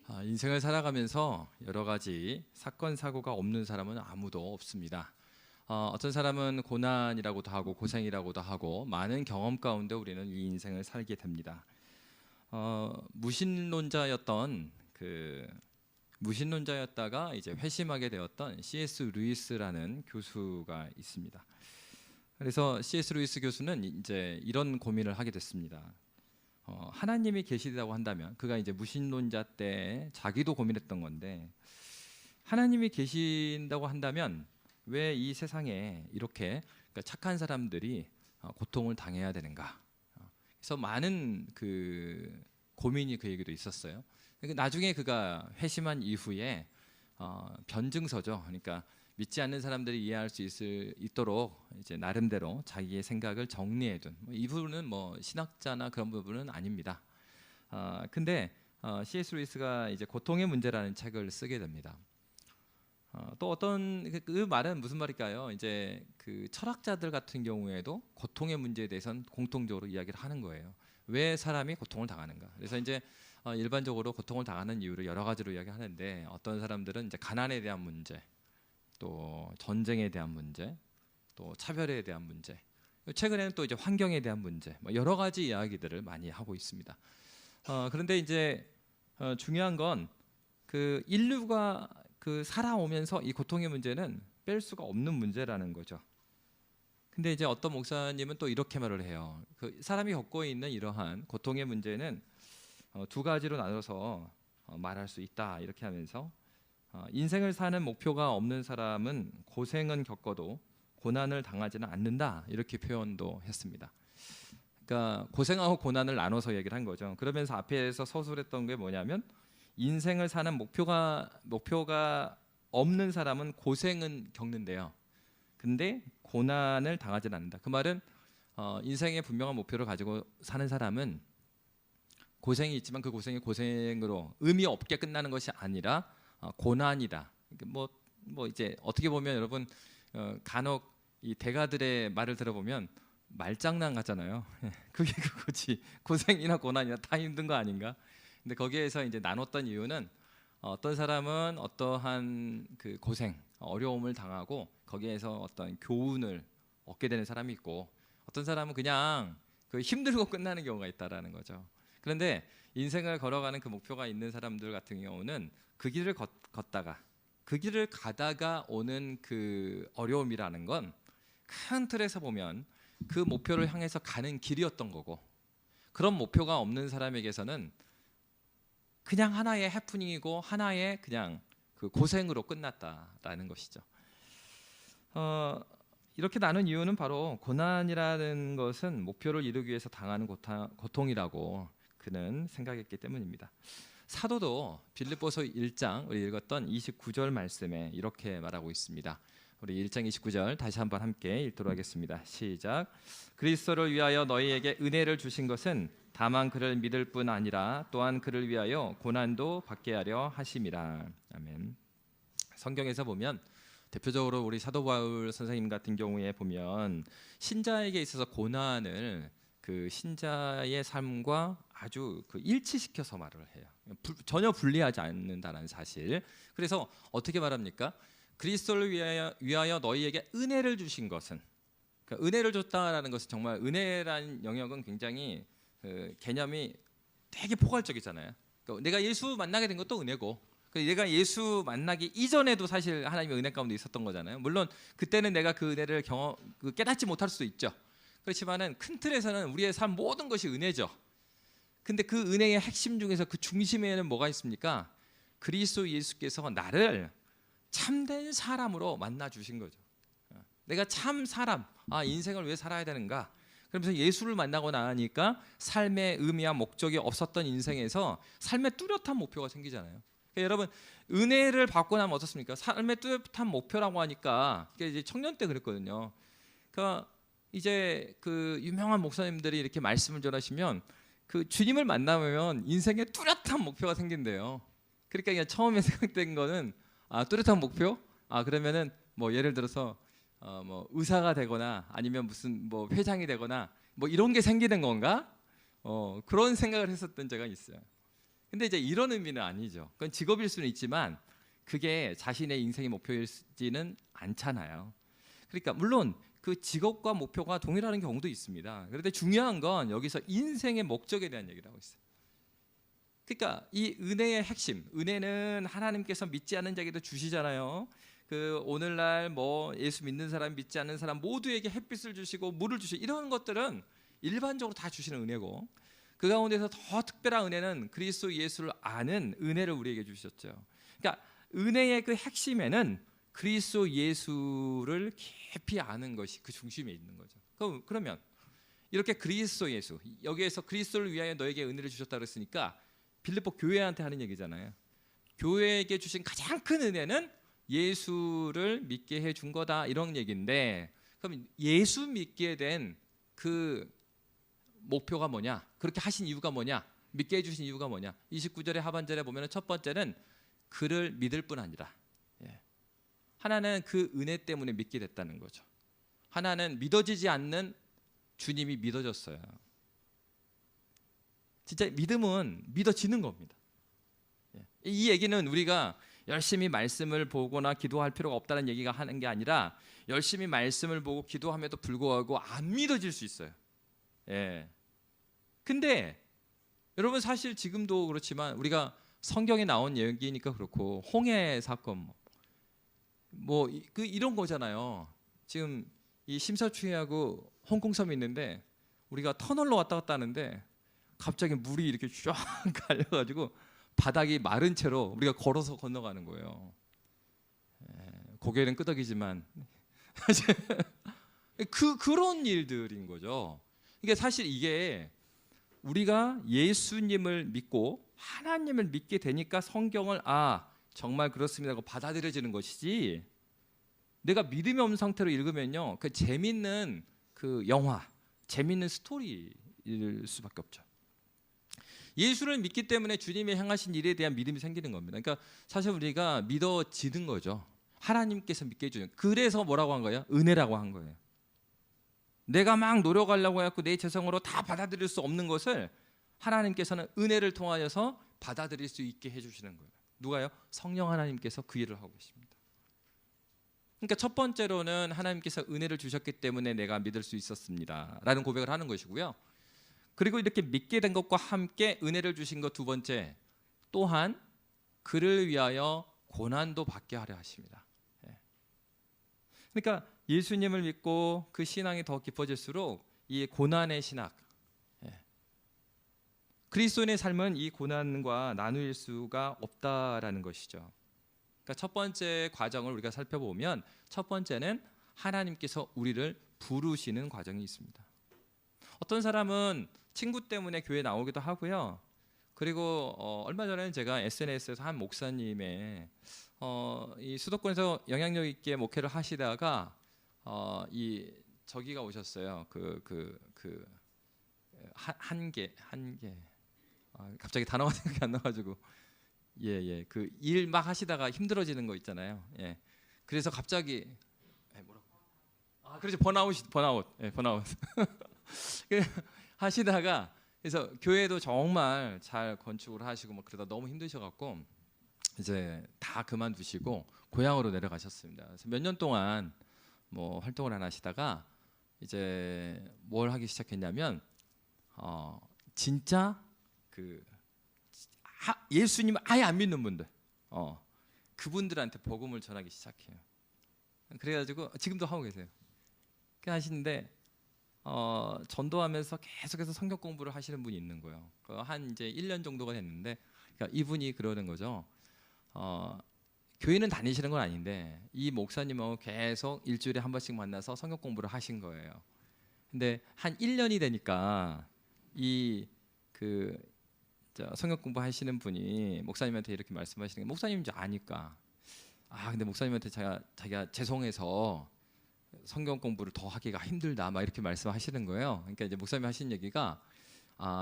인생을 살아가면서 여러 가지 사건 사고가 없는 사람은 아무도 없습니다. 어떤 사람은 고난이라고도 하고 고생이라고도 하고 많은 경험 가운데 우리는 이 인생을 살게 됩니다. 무신론자였다가 이제 회심하게 되었던 C.S. 루이스라는 교수가 있습니다. 그래서 C.S. 루이스 교수는 이제 이런 고민을 하게 됐습니다. 하나님이 계시다고 한다면, 그가 이제 무신론자 때 자기도 고민했던 건데, 하나님이 계신다고 한다면 왜 이 세상에 이렇게 착한 사람들이 고통을 당해야 되는가? 그래서 많은 고민이 그에게도 있었어요. 나중에 그가 회심한 이후에 변증서죠. 그러니까 믿지 않는 사람들이 이해할 수 있도록 이제 나름대로 자기의 생각을 정리해둔, 이 부분은 뭐 신학자나 그런 부분은 아닙니다. 근데 C.S. 루이스가 이제 고통의 문제라는 책을 쓰게 됩니다. 또 어떤 그 말은 무슨 말일까요? 이제 그 철학자들 같은 경우에도 고통의 문제에 대해서는 공통적으로 이야기를 하는 거예요. 왜 사람이 고통을 당하는가? 그래서 이제 일반적으로 고통을 당하는 이유를 여러 가지로 이야기하는데, 어떤 사람들은 이제 가난에 대한 문제, 또 전쟁에 대한 문제, 또 차별에 대한 문제, 최근에는 또 이제 환경에 대한 문제, 뭐 여러 가지 이야기들을 많이 하고 있습니다. 그런데 이제 중요한 건 그 인류가 살아오면서 이 고통의 문제는 뺄 수가 없는 문제라는 거죠. 근데 이제 어떤 목사님은 또 이렇게 말을 해요. 그 사람이 겪고 있는 이러한 고통의 문제는 두 가지로 나눠서 말할 수 있다, 이렇게 하면서 인생을 사는 목표가 없는 사람은 고생은 겪어도 고난을 당하지는 않는다, 이렇게 표현도 했습니다. 그러니까 고생하고 고난을 나눠서 얘기를 한 거죠. 그러면서 앞에서 서술했던 게 뭐냐면, 인생을 사는 목표가 없는 사람은 고생은 겪는데요, 근데 고난을 당하지는 않는다. 그 말은 인생의 분명한 목표를 가지고 사는 사람은 고생이 있지만 그 고생이 고생으로 의미 없게 끝나는 것이 아니라 고난이다. 뭐 이제 어떻게 보면 여러분 간혹 이 대가들의 말을 들어보면 말장난 같잖아요. 그게 그거지. 고생이나 고난이나 다 힘든 거 아닌가? 근데 거기에서 이제 나눴던 이유는, 어떤 사람은 어떠한 그 고생, 어려움을 당하고 거기에서 어떤 교훈을 얻게 되는 사람이 있고, 어떤 사람은 그냥 힘들고 끝나는 경우가 있다라는 거죠. 그런데 인생을 걸어가는 그 목표가 있는 사람들 같은 경우는 그 길을 걷다가, 그 길을 가다가 오는 그 어려움이라는 건 큰 틀에서 보면 그 목표를 향해서 가는 길이었던 거고, 그런 목표가 없는 사람에게서는 그냥 하나의 해프닝이고 하나의 그냥 그 고생으로 끝났다라는 것이죠. 이렇게 나눈 이유는 바로 고난이라는 것은 목표를 이루기 위해서 당하는 고통이라고 그는 생각했기 때문입니다. 사도도 빌립보서 1장 우리 읽었던 29절 말씀에 이렇게 말하고 있습니다. 우리 1장 29절 다시 한번 함께 읽도록 하겠습니다. 시작. 그리스도를 위하여 너희에게 은혜를 주신 것은 다만 그를 믿을 뿐 아니라 또한 그를 위하여 고난도 받게 하려 하심이라. 아멘. 성경에서 보면 대표적으로 우리 사도 바울 선생님 같은 경우에 보면 신자에게 있어서 고난을 그 신자의 삶과 아주 일치시켜서 말을 해요. 전혀 분리하지 않는다는 사실. 그래서 어떻게 말합니까? 그리스도를 위하여 너희에게 은혜를 주신 것은, 그러니까 은혜를 줬다라는 것은, 정말 은혜라는 영역은 굉장히 개념이 되게 포괄적이잖아요. 그러니까 내가 예수 만나게 된 것도 은혜고, 내가 예수 만나기 이전에도 사실 하나님의 은혜 가운데 있었던 거잖아요. 물론 그때는 내가 그 은혜를 깨닫지 못할 수도 있죠. 그렇지만은 큰 틀에서는 우리의 삶 모든 것이 은혜죠. 근데 그 은혜의 핵심 중에서 그 중심에는 뭐가 있습니까? 그리스도 예수께서 나를 참된 사람으로 만나 주신 거죠. 내가 참 사람, 인생을 왜 살아야 되는가? 그러면서 예수를 만나고 나니까 삶의 의미와 목적이 없었던 인생에서 삶의 뚜렷한 목표가 생기잖아요. 그러니까 여러분, 은혜를 받고 나면 어떻습니까? 삶의 뚜렷한 목표라고 하니까, 이제 청년 때 그랬거든요. 그러니까 이제 그 유명한 목사님들이 이렇게 말씀을 전하시면 그 주님을 만나면 인생의 뚜렷한 목표가 생긴대요. 그러니까 그냥 처음에 생각된 거는 뚜렷한 목표? 그러면은 뭐 예를 들어서 뭐 의사가 되거나 아니면 무슨 뭐 회장이 되거나 뭐 이런 게 생기는 건가? 그런 생각을 했었던 적가 있어요. 근데 이제 이런 의미는 아니죠. 그건 직업일 수는 있지만 그게 자신의 인생의 목표이지는 않잖아요. 그러니까 물론 그 직업과 목표가 동일한 경우도 있습니다. 그런데 중요한 건 여기서 인생의 목적에 대한 얘기를 하고 있어요. 그러니까 이 은혜의 핵심, 은혜는 하나님께서 믿지 않는 자에게도 주시잖아요. 그 오늘날 뭐 예수 믿는 사람, 믿지 않는 사람 모두에게 햇빛을 주시고 물을 주시고 이런 것들은 일반적으로 다 주시는 은혜고, 그 가운데서 더 특별한 은혜는 그리스도 예수를 아는 은혜를 우리에게 주셨죠. 그러니까 은혜의 그 핵심에는 그리스도 예수를 깊이 아는 것이 그 중심에 있는 거죠. 그러면 이렇게 그리스도 예수, 여기에서 그리스도를 위하여 너에게 은혜를 주셨다 그랬으니까 빌립보 교회한테 하는 얘기잖아요. 교회에게 주신 가장 큰 은혜는 예수를 믿게 해준 거다, 이런 얘기인데, 그럼 예수 믿게 된 그 목표가 뭐냐, 그렇게 하신 이유가 뭐냐, 믿게 해주신 이유가 뭐냐. 29절의 하반절에 보면 첫 번째는 그를 믿을 뿐 아니라, 하나는 그 은혜 때문에 믿게 됐다는 거죠. 하나는 믿어지지 않는 주님이 믿어졌어요. 진짜 믿음은 믿어지는 겁니다. 이 얘기는 우리가 열심히 말씀을 보거나 기도할 필요가 없다는 얘기가 하는 게 아니라, 열심히 말씀을 보고 기도함에도 불구하고 안 믿어질 수 있어요. 근데 여러분, 사실 지금도 그렇지만 우리가 성경에 나온 얘기니까 그렇고, 홍해 사건 이런 거잖아요. 지금 이 심사추이하고 홍콩섬이 있는데 우리가 터널로 왔다 갔다 하는데 갑자기 물이 이렇게 쫙 갈려가지고 바닥이 마른 채로 우리가 걸어서 건너가는 거예요. 고개는 끄덕이지만 그런 일들인 거죠. 이게 사실 이게 우리가 예수님을 믿고 하나님을 믿게 되니까 성경을 정말 그렇습니다 하고 받아들여지는 것이지, 내가 믿음이 없는 상태로 읽으면요, 그 재밌는 그 영화, 재밌는 스토리일 수밖에 없죠. 예수를 믿기 때문에 주님이 행하신 일에 대한 믿음이 생기는 겁니다. 그러니까 사실 우리가 믿어지는 거죠. 하나님께서 믿게 해주는. 그래서 뭐라고 한 거예요? 은혜라고 한 거예요. 내가 막 노력하려고 해갖고 내 재성으로 다 받아들일 수 없는 것을 하나님께서는 은혜를 통하여서 받아들일 수 있게 해주시는 거예요. 누가요? 성령 하나님께서 그 일을 하고 있습니다. 그러니까 첫 번째로는 하나님께서 은혜를 주셨기 때문에 내가 믿을 수 있었습니다 라는 고백을 하는 것이고요. 그리고 이렇게 믿게 된 것과 함께 은혜를 주신 것 두 번째, 또한 그를 위하여 고난도 받게 하려 하십니다. 그러니까 예수님을 믿고 그 신앙이 더 깊어질수록 이 고난의 신학, 그리스도인의 삶은 이 고난과 나누일 수가 없다라는 것이죠. 그러니까 첫 번째 과정을 우리가 살펴보면, 첫 번째는 하나님께서 우리를 부르시는 과정이 있습니다. 어떤 사람은 친구 때문에 교회 나오기도 하고요. 그리고 얼마 전에 제가 SNS에서 한 목사님의 이 수도권에서 영향력 있게 목회를 하시다가 이 저기가 오셨어요. 한계 갑자기 단어가 생각이 안 나가지고 그 일 막 하시다가 힘들어지는 거 있잖아요. 그래서 갑자기 뭐라고? 그렇죠. 번아웃. 하시다가, 그래서 교회도 정말 잘 건축을 하시고 막 그러다 너무 힘드셔갖고 이제 다 그만두시고 고향으로 내려가셨습니다. 그래서 몇 년 동안 뭐 활동을 안 하시다가 이제 뭘 하기 시작했냐면 진짜 예수님 아예 안 믿는 분들, 그분들한테 복음을 전하기 시작해요. 그래가지고 지금도 하고 계세요. 하시는데 전도하면서 계속해서 성경 공부를 하시는 분이 있는 거예요. 한 이제 1년 정도가 됐는데, 그러니까 이분이 그러는 거죠. 교회는 다니시는 건 아닌데 이 목사님하고 계속 일주일에 한 번씩 만나서 성경 공부를 하신 거예요. 근데 한 1년이 되니까 성경 공부하시는 분이 목사님한테 이렇게 말씀하시는 게, 목사님인 줄 아니까 근데 목사님한테 자기가 죄송해서 성경 공부를 더 하기가 힘들다 막 이렇게 말씀하시는 거예요. 그러니까 이제 목사님이 하신 얘기가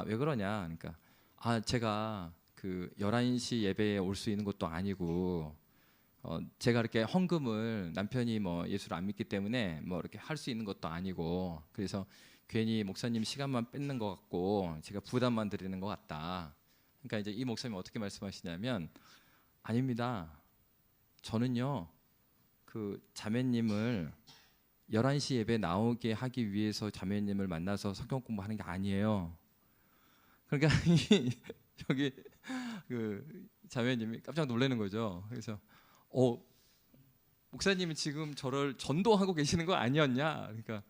왜 그러냐, 그러니까 제가 그 11시 예배에 올 수 있는 것도 아니고 제가 이렇게 헌금을, 남편이 뭐 예수를 안 믿기 때문에 뭐 이렇게 할 수 있는 것도 아니고, 그래서 괜히 목사님 시간만 뺏는 것 같고 제가 부담만 드리는 것 같다. 그러니까 이제 이 목사님 어떻게 말씀하시냐면, 아닙니다. 저는요 그 자매님을 11시 예배 나오게 하기 위해서 자매님을 만나서 성경 공부하는 게 아니에요. 그러니까 여기 그 자매님이 깜짝 놀라는 거죠. 그래서 목사님이 지금 저를 전도하고 계시는 거 아니었냐? 그러니까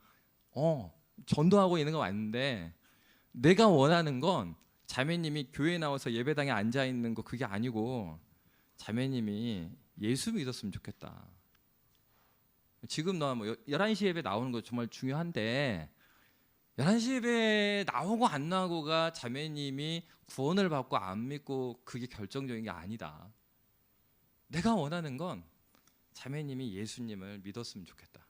전도하고 있는 거 맞는데 내가 원하는 건 자매님이 교회 나와서 예배당에 앉아 있는 거 그게 아니고 자매님이 예수 믿었으면 좋겠다. 지금 뭐 11시 예배 나오는 거 정말 중요한데 11시 예배 나오고 안 나오고가 자매님이 구원을 받고 안 믿고 그게 결정적인 게 아니다. 내가 원하는 건 자매님이 예수님을 믿었으면 좋겠다.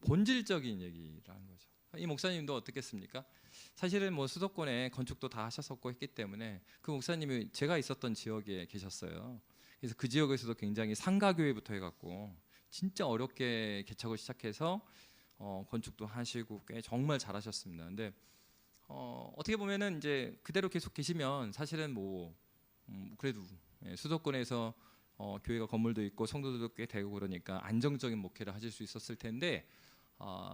본질적인 얘기라는 거죠. 이 목사님도 어떻겠습니까? 사실은 뭐 수도권에 건축도 다 하셨었고 했기 때문에 그 목사님이 제가 있었던 지역에 계셨어요. 그래서 그 지역에서도 굉장히 상가교회부터 해갖고 진짜 어렵게 개척을 시작해서 건축도 하시고 꽤 정말 잘하셨습니다. 근데 어떻게 보면은 이제 그대로 계속 계시면 사실은 뭐 그래도 수도권에서 교회가 건물도 있고 성도들도 꽤 되고 그러니까 안정적인 목회를 하실 수 있었을 텐데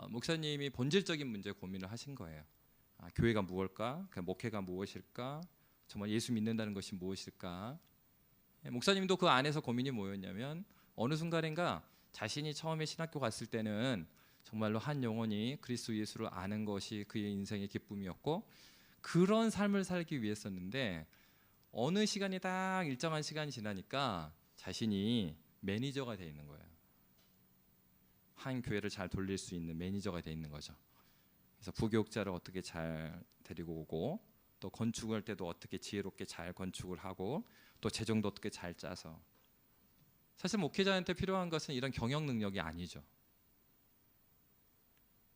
목사님이 본질적인 문제 고민을 하신 거예요. 교회가 무엇일까? 목회가 무엇일까? 정말 예수 믿는다는 것이 무엇일까? 목사님도 그 안에서 고민이 뭐였냐면 어느 순간인가 자신이 처음에 신학교 갔을 때는 정말로 한 영혼이 그리스도 예수를 아는 것이 그의 인생의 기쁨이었고 그런 삶을 살기 위해서였는데 어느 시간이 딱 일정한 시간이 지나니까 자신이 매니저가 돼 있는 거예요. 한 교회를 잘 돌릴 수 있는 매니저가 돼 있는 거죠. 그래서 부교육자를 어떻게 잘 데리고 오고 또 건축할 때도 어떻게 지혜롭게 잘 건축을 하고 또 재정도 어떻게 잘 짜서 사실 목회자한테 필요한 것은 이런 경영 능력이 아니죠.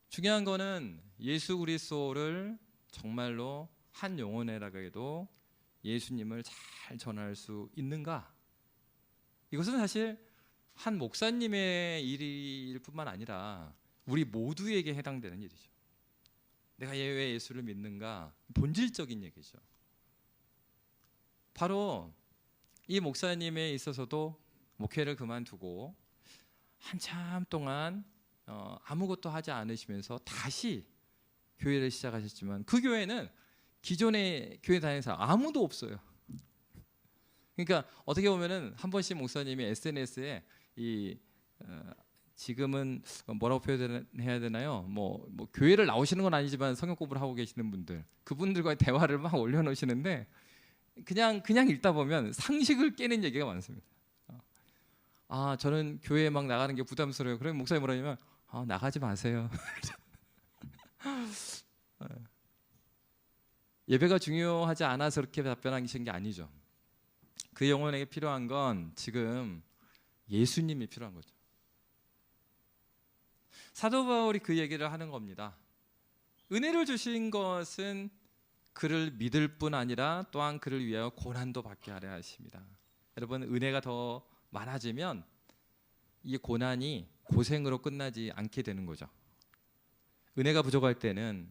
중요한 거는 예수 그리스도를 정말로 한 영혼이라고 해도 예수님을 잘 전할 수 있는가? 이것은 사실 한 목사님의 일일 뿐만 아니라 우리 모두에게 해당되는 일이죠. 내가 왜 예수를 믿는가? 본질적인 얘기죠. 바로 이 목사님에 있어서도 목회를 그만두고 한참 동안 아무것도 하지 않으시면서 다시 교회를 시작하셨지만 그 교회는 기존의 교회 다니는 사람 아무도 없어요. 그러니까 어떻게 보면은 한 번씩 목사님이 SNS에 지금은 뭐라고 표현해야 되나요? 뭐 교회를 나오시는 건 아니지만 성경 공부를 하고 계시는 분들 그분들과의 대화를 막 올려놓으시는데 그냥 읽다 보면 상식을 깨는 얘기가 많습니다. 저는 교회에 막 나가는 게 부담스러워요. 그러면 목사님 뭐라냐면 나가지 마세요. 예배가 중요하지 않아서 그렇게 답변하신 게 아니죠. 그 영혼에게 필요한 건 지금 예수님이 필요한 거죠. 사도 바울이 그 얘기를 하는 겁니다. 은혜를 주신 것은 그를 믿을 뿐 아니라 또한 그를 위하여 고난도 받게 하려 하십니다. 여러분 은혜가 더 많아지면 이 고난이 고생으로 끝나지 않게 되는 거죠. 은혜가 부족할 때는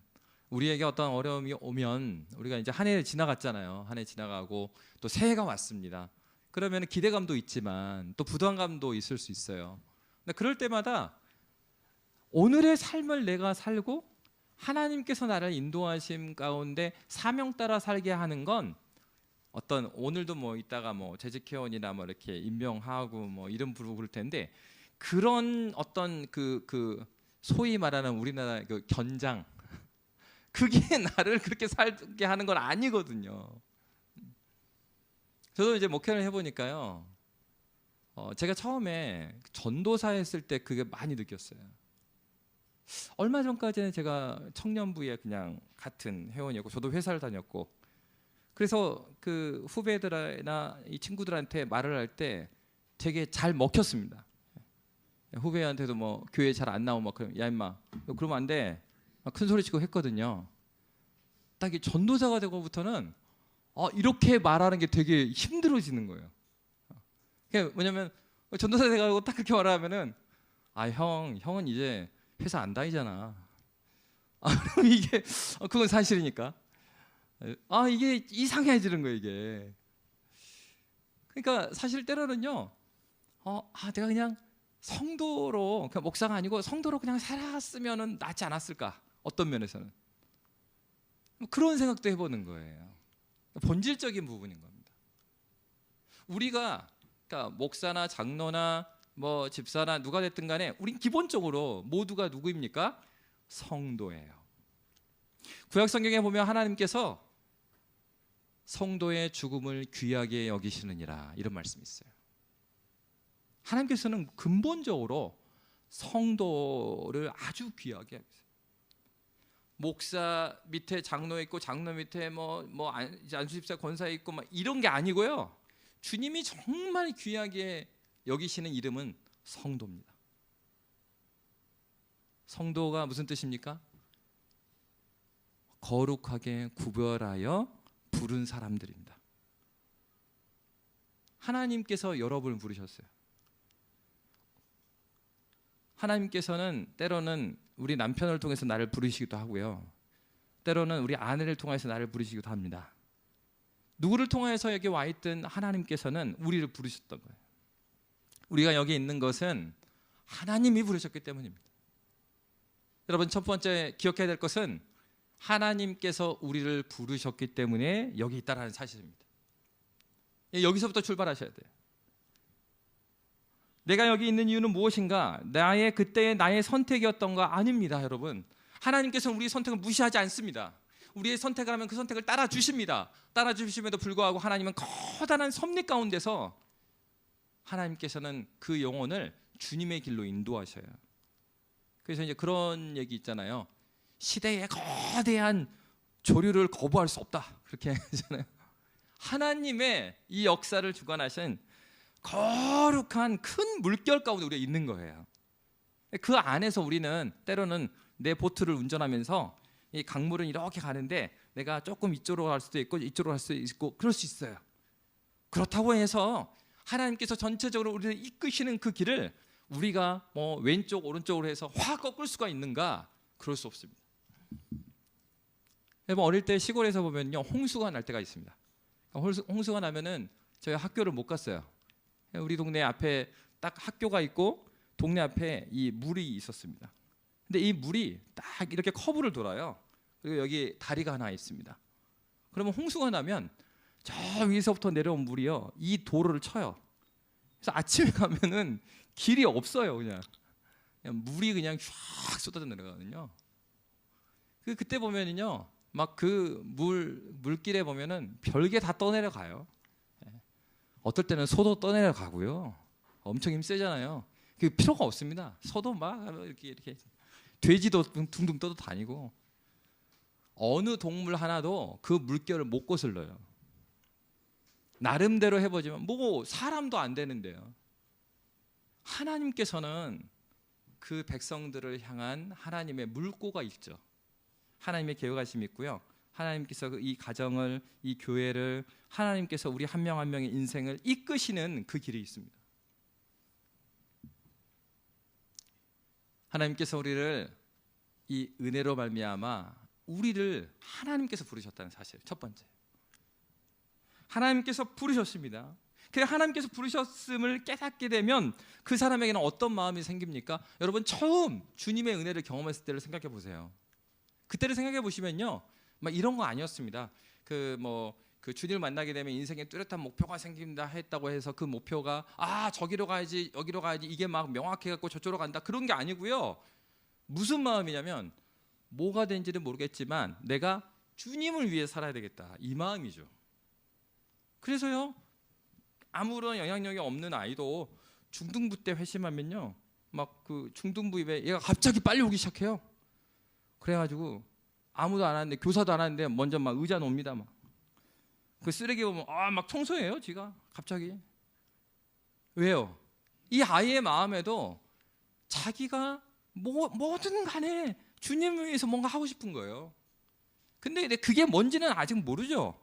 우리에게 어떤 어려움이 오면 우리가 이제 한 해 지나갔잖아요. 한 해 지나가고 또 새해가 왔습니다. 그러면 기대감도 있지만 또 부담감도 있을 수 있어요. 근데 그럴 때마다 오늘의 삶을 내가 살고 하나님께서 나를 인도하심 가운데 사명 따라 살게 하는 건 어떤 오늘도 뭐 이따가 뭐 재직회원이나 뭐 이렇게 임명하고 뭐 이름 부르고 그럴 텐데 그런 어떤 그 소위 말하는 우리나라 그 견장 그게 나를 그렇게 살게 하는 건 아니거든요. 저도 이제 목회를 해보니까요. 제가 처음에 전도사 했을 때 그게 많이 느꼈어요. 얼마 전까지는 제가 청년부에 그냥 같은 회원이었고 저도 회사를 다녔고 그래서 그 후배들이나 이 친구들한테 말을 할 때 되게 잘 먹혔습니다. 후배한테도 뭐 교회 잘 안 나오면 막 야 임마 그러면 안 돼. 큰 소리 치고 했거든요. 딱 이 전도사가 되고부터는 이렇게 말하는 게 되게 힘들어지는 거예요. 그게 뭐냐면 전도사 돼가지고 딱 그렇게 말하면은 형은 이제 회사 안 다니잖아. 그럼 이게 그건 사실이니까. 이게 이상해지는 거예요, 이게. 그러니까 사실 때로는요, 내가 그냥 성도로, 그냥 목사가 아니고 성도로 그냥 살았으면 낫지 않았을까? 어떤 면에서는 뭐 그런 생각도 해보는 거예요. 본질적인 부분인 겁니다. 우리가 그러니까 목사나 장로나 뭐 집사나 누가 됐든 간에 우린 기본적으로 모두가 누구입니까? 성도예요. 구약 성경에 보면 하나님께서 성도의 죽음을 귀하게 여기시느니라 이런 말씀이 있어요. 하나님께서는 근본적으로 성도를 아주 귀하게 여기세요. 목사 밑에 장로 있고 장로 밑에 안수집사 권사 있고 막 이런 게 아니고요. 주님이 정말 귀하게 여기시는 이름은 성도입니다. 성도가 무슨 뜻입니까? 거룩하게 구별하여 부른 사람들입니다. 하나님께서 여러분을 부르셨어요. 하나님께서는 때로는 우리 남편을 통해서 나를 부르시기도 하고요. 때로는 우리 아내를 통해서 나를 부르시기도 합니다. 누구를 통해서 여기 와 있든 하나님께서는 우리를 부르셨던 거예요. 우리가 여기 있는 것은 하나님이 부르셨기 때문입니다. 여러분, 첫 번째 기억해야 될 것은 하나님께서 우리를 부르셨기 때문에 여기 있다라는 사실입니다. 여기서부터 출발하셔야 돼요. 내가 여기 있는 이유는 무엇인가? 그때의 나의 선택이었던가? 아닙니다, 여러분. 하나님께서는 우리의 선택을 무시하지 않습니다. 우리의 선택을 하면 그 선택을 따라 주십니다. 따라 주심에도 불구하고 하나님은 커다란 섭리 가운데서 하나님께서는 그 영혼을 주님의 길로 인도하셔요. 그래서 이제 그런 얘기 있잖아요. 시대의 거대한 조류를 거부할 수 없다. 그렇게 하잖아요. 하나님의 이 역사를 주관하신 거룩한 큰 물결 가운데 우리가 있는 거예요. 그 안에서 우리는 때로는 내 보트를 운전하면서 이 강물은 이렇게 가는데 내가 조금 이쪽으로 갈 수도 있고 이쪽으로 갈 수도 있고 그럴 수 있어요. 그렇다고 해서 하나님께서 전체적으로 우리를 이끄시는 그 길을 우리가 왼쪽 오른쪽으로 해서 확 꺾을 수가 있는가? 그럴 수 없습니다. 여러분, 어릴 때 시골에서 보면요, 홍수가 날 때가 있습니다. 홍수가 나면은 저희 학교를 못 갔어요. 우리 동네 앞에 딱 학교가 있고 동네 앞에 이 물이 있었습니다. 근데 이 물이 딱 이렇게 커브를 돌아요. 그리고 여기 다리가 하나 있습니다. 그러면 홍수가 나면 저 위에서부터 내려온 물이요, 이 도로를 쳐요. 그래서 아침에 가면은 길이 없어요. 그냥 물이 그냥 쫙 쏟아져 내려가거든요. 그때 보면은요, 막 그 물길에 보면은 별게 다 떠내려가요. 어떨 때는 소도 떠내려가고요. 엄청 힘 세잖아요. 그 필요가 없습니다. 소도 막 이렇게 돼지도 둥둥 떠도 다니고 어느 동물 하나도 그 물결을 못 거슬러요. 나름대로 해보지만 사람도 안 되는데요. 하나님께서는 그 백성들을 향한 하나님의 물꼬가 있죠. 하나님의 계획하심이 있고요. 하나님께서 이 가정을, 이 교회를, 하나님께서 우리 한 명 한 명의 인생을 이끄시는 그 길이 있습니다. 하나님께서 우리를 이 은혜로 말미암아 우리를 하나님께서 부르셨다는 사실, 첫 번째. 하나님께서 부르셨습니다. 그래서 하나님께서 부르셨음을 깨닫게 되면 그 사람에게는 어떤 마음이 생깁니까? 여러분, 처음 주님의 은혜를 경험했을 때를 생각해 보세요. 그때를 생각해 보시면요, 막 이런 거 아니었습니다. 그 주님을 만나게 되면 인생에 뚜렷한 목표가 생긴다 했다고 해서 그 목표가 저기로 가야지 여기로 가야지 이게 막 명확해 갖고 저쪽으로 간다, 그런 게 아니고요. 무슨 마음이냐면 뭐가 된지는 모르겠지만 내가 주님을 위해 살아야 되겠다, 이 마음이죠. 그래서요, 아무런 영향력이 없는 아이도 중등부 때 회심하면요, 막 그 중등부 입에 얘가 갑자기 빨리 오기 시작해요. 그래가지고 아무도 안 하는데, 교사도 안 하는데 먼저 막 의자 놓습니다. 막 그 쓰레기 보면 막 청소해요, 지가 갑자기. 왜요? 이 아이의 마음에도 자기가 뭐든 간에 주님을 위해서 뭔가 하고 싶은 거예요. 근데 그게 뭔지는 아직 모르죠.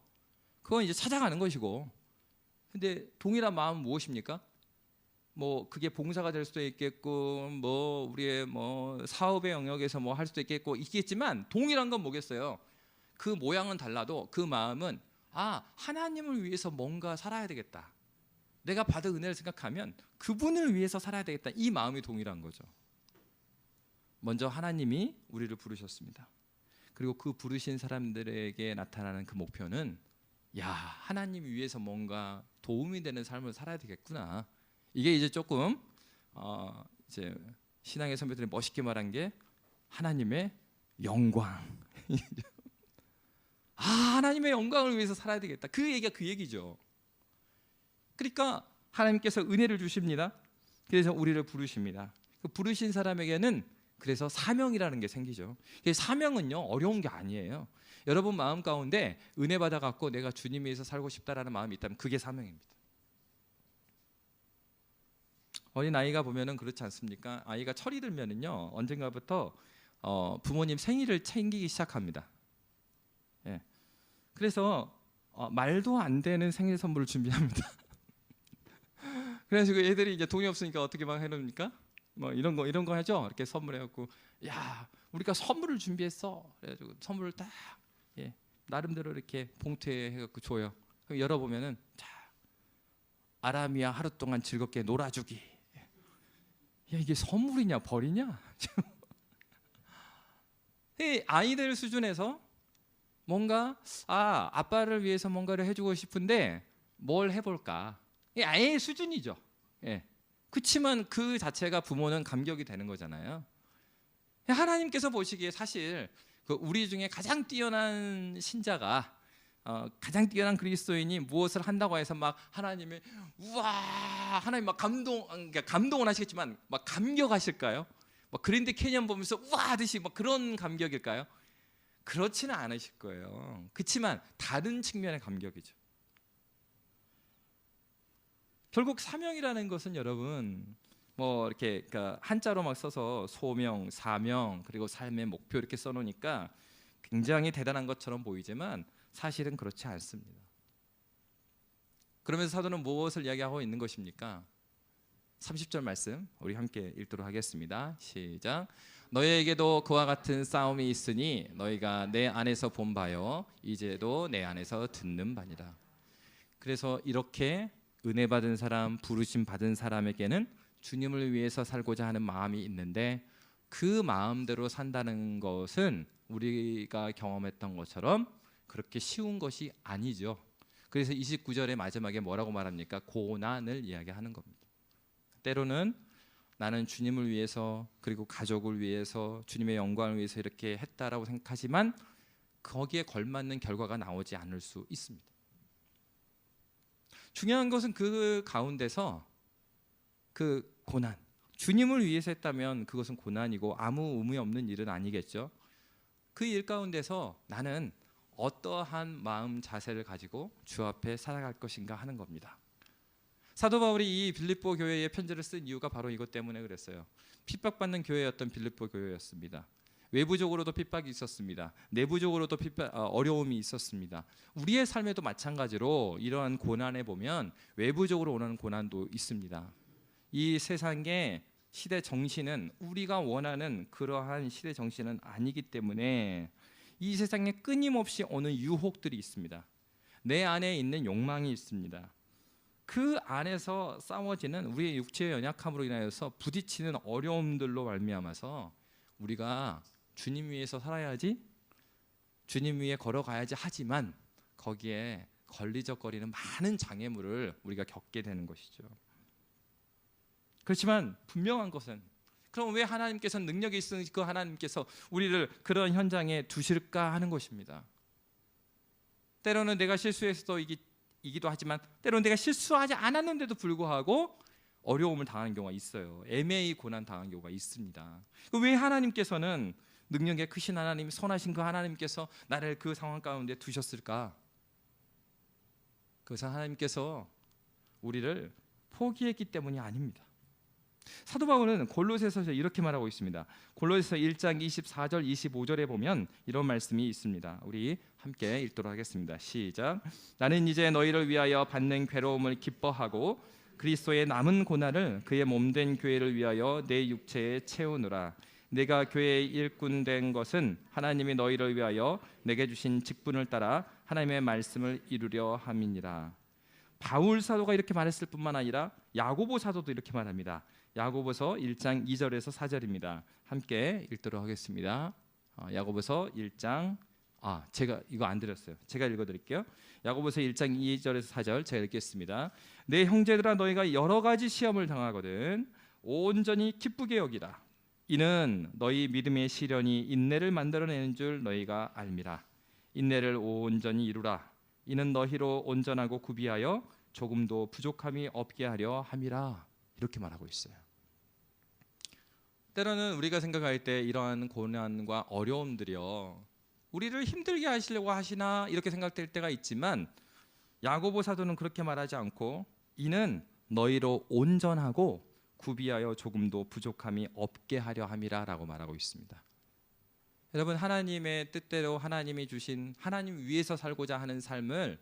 그건 이제 찾아가는 것이고. 근데 동일한 마음은 무엇입니까? 그게 봉사가 될 수도 있겠고, 우리의 사업의 영역에서 할 수도 있겠지만 동일한 건 뭐겠어요? 그 모양은 달라도 그 마음은 하나님을 위해서 뭔가 살아야 되겠다. 내가 받은 은혜를 생각하면 그분을 위해서 살아야 되겠다. 이 마음이 동일한 거죠. 먼저 하나님이 우리를 부르셨습니다. 그리고 그 부르신 사람들에게 나타나는 그 목표는 하나님 위해서 뭔가 도움이 되는 삶을 살아야 되겠구나. 이게 이제 조금 이제 신앙의 선배들이 멋있게 말한 게 하나님의 영광. 하나님의 영광을 위해서 살아야 되겠다. 그 얘기가 그 얘기죠. 그러니까 하나님께서 은혜를 주십니다. 그래서 우리를 부르십니다. 그 부르신 사람에게는 그래서 사명이라는 게 생기죠. 사명은요, 어려운 게 아니에요. 여러분 마음 가운데 은혜 받아갖고 내가 주님 위해서 살고 싶다라는 마음이 있다면 그게 사명입니다. 어린 아이가 보면은 그렇지 않습니까? 아이가 철이 들면은요, 언젠가부터 부모님 생일을 챙기기 시작합니다. 예. 그래서 말도 안 되는 생일 선물을 준비합니다. 그래가지고 애들이 이제 돈이 없으니까 어떻게 막 해놓습니까? 뭐 이런 거 하죠. 이렇게 선물해갖고 우리가 선물을 준비했어. 그래가지고 선물을 딱 나름대로 이렇게 봉투에 해갖고 줘요. 그럼 열어보면은 아람이야 하루 동안 즐겁게 놀아주기. 이게 선물이냐 벌이냐? 아이들 수준에서 뭔가 아빠를 위해서 뭔가를 해주고 싶은데 뭘 해볼까? 아이의 수준이죠. 그렇지만 그 자체가 부모는 감격이 되는 거잖아요. 하나님께서 보시기에 사실 우리 중에 가장 뛰어난 신자가 가장 뛰어난 그리스도인이 무엇을 한다고 해서 막 하나님이 하나님 막 감동은 하시겠지만 막 감격하실까요? 막 그랜드 캐니언 보면서 하듯이 막 그런 감격일까요? 그렇지는 않으실 거예요. 그렇지만 다른 측면의 감격이죠. 결국 사명이라는 것은 여러분 뭐 이렇게 한자로 막 써서 소명, 사명, 그리고 삶의 목표 이렇게 써놓으니까 굉장히 대단한 것처럼 보이지만 사실은 그렇지 않습니다. 그러면서 사도는 무엇을 이야기하고 있는 것입니까? 30절 말씀 우리 함께 읽도록 하겠습니다. 시작. 너희에게도 그와 같은 싸움이 있으니 너희가 내 안에서 본 바요 이제도 내 안에서 듣는 바니라. 그래서 이렇게 은혜 받은 사람, 부르심 받은 사람에게는 주님을 위해서 살고자 하는 마음이 있는데 그 마음대로 산다는 것은 우리가 경험했던 것처럼 그렇게 쉬운 것이 아니죠. 그래서 29절의 마지막에 뭐라고 말합니까? 고난을 이야기하는 겁니다. 때로는 나는 주님을 위해서 그리고 가족을 위해서 주님의 영광을 위해서 이렇게 했다라고 생각하지만 거기에 걸맞는 결과가 나오지 않을 수 있습니다. 중요한 것은 그 가운데서 그 고난, 주님을 위해서 했다면 그것은 고난이고 아무 의미 없는 일은 아니겠죠. 그 일 가운데서 나는 어떠한 마음 자세를 가지고 주 앞에 살아갈 것인가 하는 겁니다. 사도 바울이 이 빌립보 교회에 편지를 쓴 이유가 바로 이것 때문에 그랬어요. 핍박받는 교회였던 빌립보 교회였습니다. 외부적으로도 핍박이 있었습니다. 내부적으로도 어려움이 있었습니다. 우리의 삶에도 마찬가지로 이러한 고난에 보면 외부적으로 오는 고난도 있습니다. 이 세상의 시대 정신은 우리가 원하는 그러한 시대 정신은 아니기 때문에 이 세상에 끊임없이 오는 유혹들이 있습니다. 내 안에 있는 욕망이 있습니다. 그 안에서 싸워지는 우리의 육체의 연약함으로 인하여서 부딪히는 어려움들로 말미암아서 우리가 주님 위해서 살아야지, 주님 위에 걸어가야지 하지만 거기에 걸리적거리는 많은 장애물을 우리가 겪게 되는 것이죠. 그렇지만 분명한 것은 그럼 왜 하나님께서는 능력이 있으니까 하나님께서 우리를 그런 현장에 두실까 하는 것입니다. 때로는 내가 실수해서 이기도 하지만 때로는 내가 실수하지 않았는데도 불구하고 어려움을 당하는 경우가 있어요. 애매히 고난 당한 경우가 있습니다. 왜 하나님께서는 능력의 크신 하나님, 선하신 그 하나님께서 나를 그 상황 가운데 두셨을까? 그것은 하나님께서 우리를 포기했기 때문이 아닙니다. 사도 바울은 골로새서에서 이렇게 말하고 있습니다. 골로새서 1장 24절 25절에 보면 이런 말씀이 있습니다. 우리 함께 읽도록 하겠습니다. 시작. 나는 이제 너희를 위하여 받는 괴로움을 기뻐하고 그리스도의 남은 고난을 그의 몸된 교회를 위하여 내 육체에 채우느라. 내가 교회의 일꾼 된 것은 하나님이 너희를 위하여 내게 주신 직분을 따라 하나님의 말씀을 이루려 함이니라. 바울 사도가 이렇게 말했을 뿐만 아니라 야고보 사도도 이렇게 말합니다. 야고보서 1장 2절에서 4절입니다. 함께 읽도록 하겠습니다. 야고보서 1장 제가 이거 안 드렸어요. 제가 읽어드릴게요. 야고보서 1장 2절에서 4절 제가 읽겠습니다. 내 형제들아 너희가 여러 가지 시험을 당하거든 온전히 기쁘게 여기라. 이는 너희 믿음의 시련이 인내를 만들어내는 줄 너희가 알미라. 인내를 온전히 이루라. 이는 너희로 온전하고 구비하여 조금도 부족함이 없게 하려 함이라. 이렇게 말하고 있어요. 때로는 우리가 생각할 때 이러한 고난과 어려움들이요 우리를 힘들게 하시려고 하시나 이렇게 생각될 때가 있지만 야고보 사도는 그렇게 말하지 않고 이는 너희로 온전하고 구비하여 조금도 부족함이 없게 하려 함이라 라고 말하고 있습니다. 여러분, 하나님의 뜻대로 하나님이 주신 하나님 위에서 살고자 하는 삶을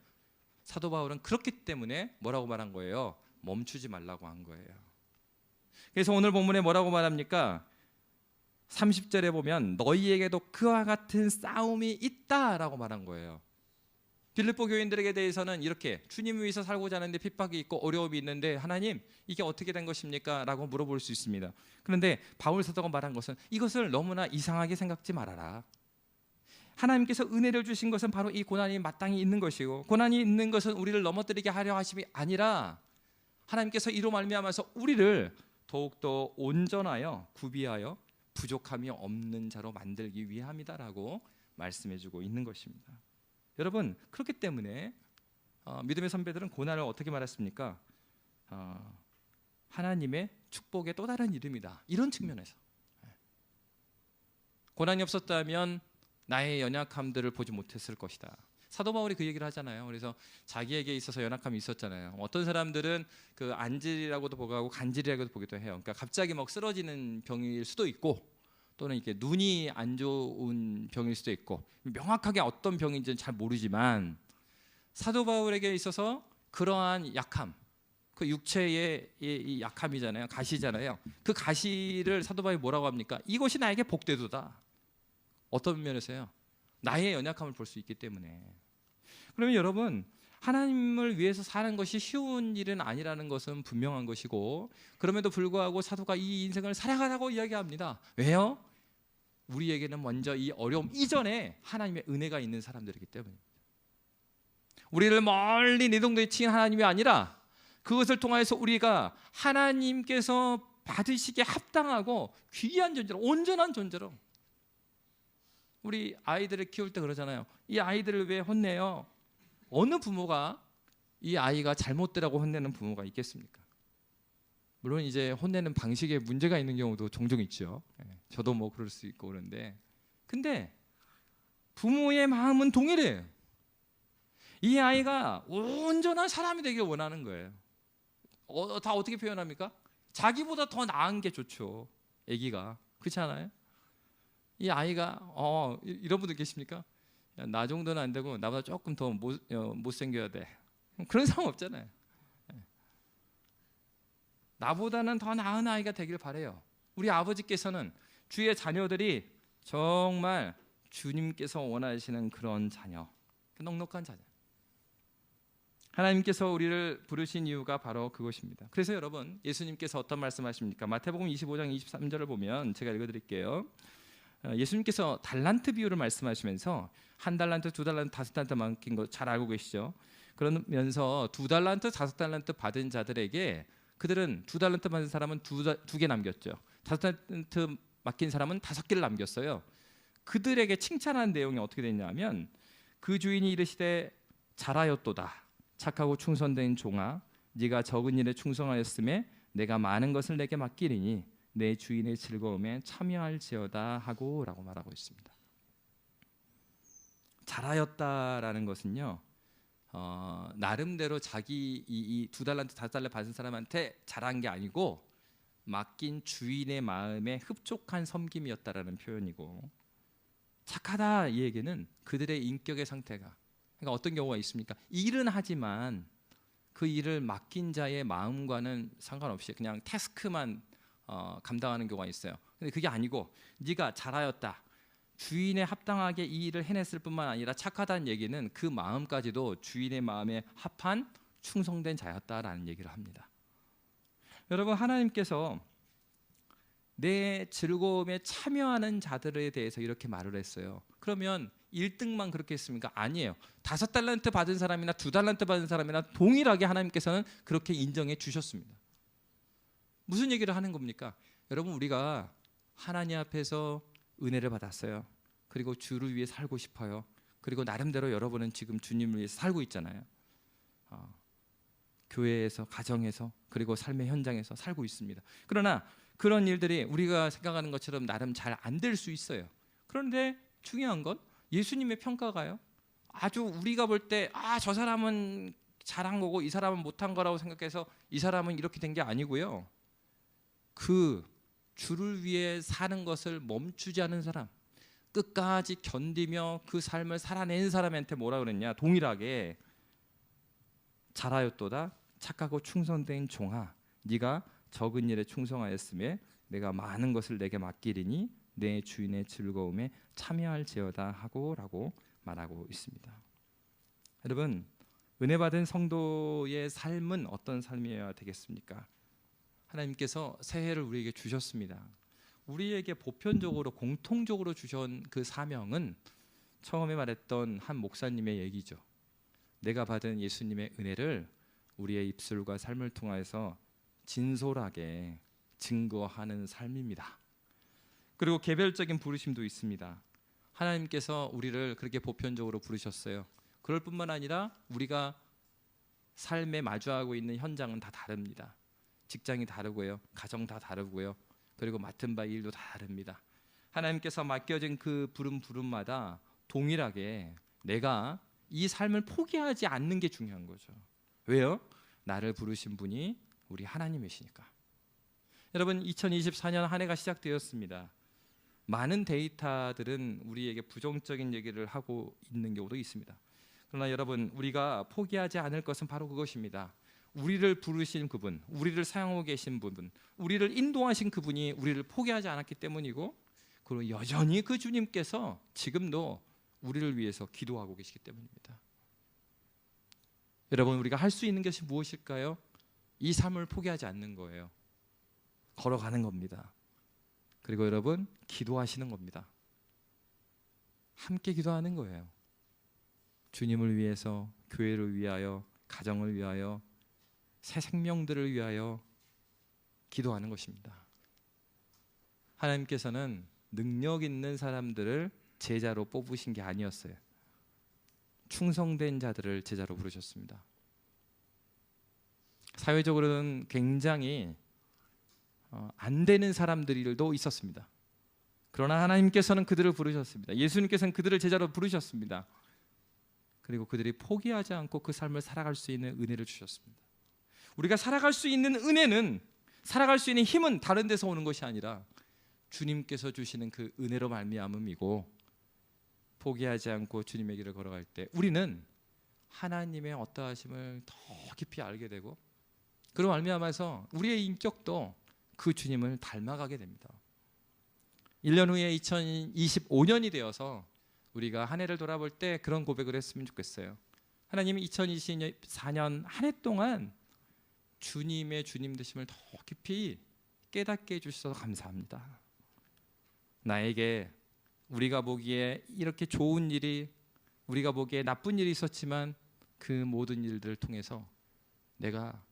사도 바울은 그렇기 때문에 뭐라고 말한 거예요? 멈추지 말라고 한 거예요. 그래서 오늘 본문에 뭐라고 말합니까? 30절에 보면 너희에게도 그와 같은 싸움이 있다라고 말한 거예요. 빌립보 교인들에게 대해서는 이렇게 주님 위해서 살고자 하는데 핍박이 있고 어려움이 있는데 하나님 이게 어떻게 된 것입니까? 라고 물어볼 수 있습니다. 그런데 바울 사도가 말한 것은 이것을 너무나 이상하게 생각지 말아라. 하나님께서 은혜를 주신 것은 바로 이 고난이 마땅히 있는 것이고 고난이 있는 것은 우리를 넘어뜨리게 하려 하심이 아니라 하나님께서 이로 말미암아서 우리를 더욱더 온전하여 구비하여 부족함이 없는 자로 만들기 위함이다라고 말씀해주고 있는 것입니다. 여러분, 그렇기 때문에 믿음의 선배들은 고난을 어떻게 말했습니까? 하나님의 축복의 또 다른 이름이다. 이런 측면에서 고난이 없었다면 나의 연약함들을 보지 못했을 것이다. 사도 바울이 그 얘기를 하잖아요. 그래서 자기에게 있어서 연약함이 있었잖아요. 어떤 사람들은 그 안질이라고도 보고 간질이라고도 보기도 해요. 그러니까 갑자기 막 쓰러지는 병일 수도 있고 또는 이렇게 눈이 안 좋은 병일 수도 있고 명확하게 어떤 병인지는 잘 모르지만 사도 바울에게 있어서 그러한 약함, 그 육체의 이 약함이잖아요. 가시잖아요. 그 가시를 사도 바울이 뭐라고 합니까? 이것이 나에게 복되도다. 어떤 면에서요? 나의 연약함을 볼 수 있기 때문에. 그러면 여러분, 하나님을 위해서 사는 것이 쉬운 일은 아니라는 것은 분명한 것이고 그럼에도 불구하고 사도가 이 인생을 살아가라고 이야기합니다. 왜요? 우리에게는 먼저 이 어려움 이전에 하나님의 은혜가 있는 사람들이기 때문입니다. 우리를 멀리 내동댕친 하나님이 아니라 그것을 통해서 우리가 하나님께서 받으시기에 합당하고 귀한 존재로 온전한 존재로 우리 아이들을 키울 때 그러잖아요. 이 아이들을 왜 혼내요? 어느 부모가 이 아이가 잘못되라고 혼내는 부모가 있겠습니까? 물론 이제 혼내는 방식에 문제가 있는 경우도 종종 있죠. 저도 뭐 그럴 수 있고 그런데 근데 부모의 마음은 동일해요. 이 아이가 온전한 사람이 되길 원하는 거예요. 다 어떻게 표현합니까? 자기보다 더 나은 게 좋죠. 아기가. 그렇지 않아요? 이 아이가 이런 분들 계십니까? 야, 나 정도는 안 되고 나보다 조금 더 못생겨야 돼. 그런 사람 없잖아요. 나보다는 더 나은 아이가 되길 바라요. 우리 아버지께서는 주의 자녀들이 정말 주님께서 원하시는 그런 자녀, 넉넉한 자녀. 하나님께서 우리를 부르신 이유가 바로 그것입니다. 그래서 여러분, 예수님께서 어떤 말씀하십니까? 마태복음 25장 23절을 보면 제가 읽어드릴게요. 예수님께서 달란트 비유를 말씀하시면서 1달란트, 2달란트, 5달란트 맡긴 거 잘 알고 계시죠? 그러면서 2달란트, 5달란트 받은 자들에게 그들은 2달란트 받은 사람은 2개 남겼죠. 5달란트 맡긴 사람은 5개를 남겼어요. 그들에게 칭찬한 내용이 어떻게 됐냐면 그 주인이 이르시되 잘하였도다. 착하고 충성된 종아, 네가 적은 일에 충성하였음에 내가 많은 것을 내게 맡기리니 내 주인의 즐거움에 참여할지어다 하고 라고 말하고 있습니다. 잘하였다라는 것은요, 나름대로 자기 이 2달란트 5달란트 받은 사람한테 잘한 게 아니고 맡긴 주인의 마음에 흡족한 섬김이었다라는 표현이고, 착하다 이 얘기는 그들의 인격의 상태가, 그러니까 어떤 경우가 있습니까? 일은 하지만 그 일을 맡긴 자의 마음과는 상관없이 그냥 태스크만 감당하는 경우가 있어요. 근데 그게 아니고 네가 잘하였다, 주인에 합당하게 이 일을 해냈을 뿐만 아니라 착하다는 얘기는 그 마음까지도 주인의 마음에 합한 충성된 자였다라는 얘기를 합니다. 여러분, 하나님께서 내 즐거움에 참여하는 자들에 대해서 이렇게 말을 했어요. 그러면 1등만 그렇게 했습니까? 아니에요. 5달란트 받은 사람이나 2달란트 받은 사람이나 동일하게 하나님께서는 그렇게 인정해 주셨습니다. 무슨 얘기를 하는 겁니까? 여러분, 우리가 하나님 앞에서 은혜를 받았어요. 그리고 주를 위해 살고 싶어요. 그리고 나름대로 여러분은 지금 주님을 위해 살고 있잖아요. 교회에서, 가정에서, 그리고 삶의 현장에서 살고 있습니다. 그러나 그런 일들이 우리가 생각하는 것처럼 나름 잘 안 될 수 있어요. 그런데 중요한 건 예수님의 평가가요, 아주 우리가 볼 때 저 사람은 잘한 거고 이 사람은 못한 거라고 생각해서 이 사람은 이렇게 된 게 아니고요, 그 주를 위해 사는 것을 멈추지 않은 사람, 끝까지 견디며 그 삶을 살아낸 사람한테 뭐라 그랬냐, 동일하게 잘하였도다 착하고 충성된 종아, 네가 적은 일에 충성하였음에 내가 많은 것을 내게 맡기리니 내 주인의 즐거움에 참여할지어다 하고 라고 말하고 있습니다. 여러분, 은혜 받은 성도의 삶은 어떤 삶이어야 되겠습니까? 하나님께서 새해를 우리에게 주셨습니다. 우리에게 보편적으로 공통적으로 주신 그 사명은 처음에 말했던 한 목사님의 얘기죠. 내가 받은 예수님의 은혜를 우리의 입술과 삶을 통해서 진솔하게 증거하는 삶입니다. 그리고 개별적인 부르심도 있습니다. 하나님께서 우리를 그렇게 보편적으로 부르셨어요. 그럴 뿐만 아니라 우리가 삶에 마주하고 있는 현장은 다 다릅니다. 직장이 다르고요, 가정 다 다르고요, 그리고 맡은 바 일도 다 다릅니다. 하나님께서 맡겨진 그 부름마다 동일하게 내가 이 삶을 포기하지 않는 게 중요한 거죠. 왜요? 나를 부르신 분이 우리 하나님이시니까. 여러분, 2024년 한 해가 시작되었습니다. 많은 데이터들은 우리에게 부정적인 얘기를 하고 있는 경우도 있습니다. 그러나 여러분, 우리가 포기하지 않을 것은 바로 그것입니다. 우리를 부르신 그분, 우리를 사용하고 계신 분, 우리를 인도하신 그분이 우리를 포기하지 않았기 때문이고, 그리고 여전히 그 주님께서 지금도 우리를 위해서 기도하고 계시기 때문입니다. 여러분, 우리가 할 수 있는 것이 무엇일까요? 이 삶을 포기하지 않는 거예요. 걸어가는 겁니다. 그리고 여러분, 기도하시는 겁니다. 함께 기도하는 거예요. 주님을 위해서, 교회를 위하여, 가정을 위하여, 새 생명들을 위하여 기도하는 것입니다. 하나님께서는 능력 있는 사람들을 제자로 뽑으신 게 아니었어요. 충성된 자들을 제자로 부르셨습니다. 사회적으로는 굉장히 안 되는 사람들도 있었습니다. 그러나 하나님께서는 그들을 부르셨습니다. 예수님께서는 그들을 제자로 부르셨습니다. 그리고 그들이 포기하지 않고 그 삶을 살아갈 수 있는 은혜를 주셨습니다. 우리가 살아갈 수 있는 은혜는, 살아갈 수 있는 힘은 다른 데서 오는 것이 아니라 주님께서 주시는 그 은혜로 말미암음이고, 포기하지 않고 주님의 길을 걸어갈 때 우리는 하나님의 어떠하심을 더 깊이 알게 되고, 그로 말미암아서 우리의 인격도 그 주님을 닮아가게 됩니다. 1년 후에 2025년이 되어서 우리가 한 해를 돌아볼 때 그런 고백을 했으면 좋겠어요. 하나님, 2024년 한 해 동안 주님의 주님 되심을 더 깊이 깨닫게 해주셔서 감사합니다. 나에게 우리가 보기에 이렇게 좋은 일이, 우리가 보기에 나쁜 일이 있었지만 그 모든 일들을 통해서 내가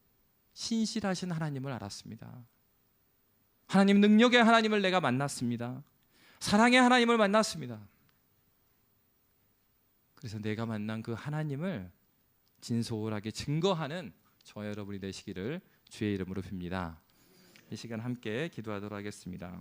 신실하신 하나님을 알았습니다. 하나님, 능력의 하나님을 내가 만났습니다. 사랑의 하나님을 만났습니다. 그래서 내가 만난 그 하나님을 진솔하게 증거하는 저와 여러분이 되시기를 주의 이름으로 빕니다. 이 시간 함께 기도하도록 하겠습니다.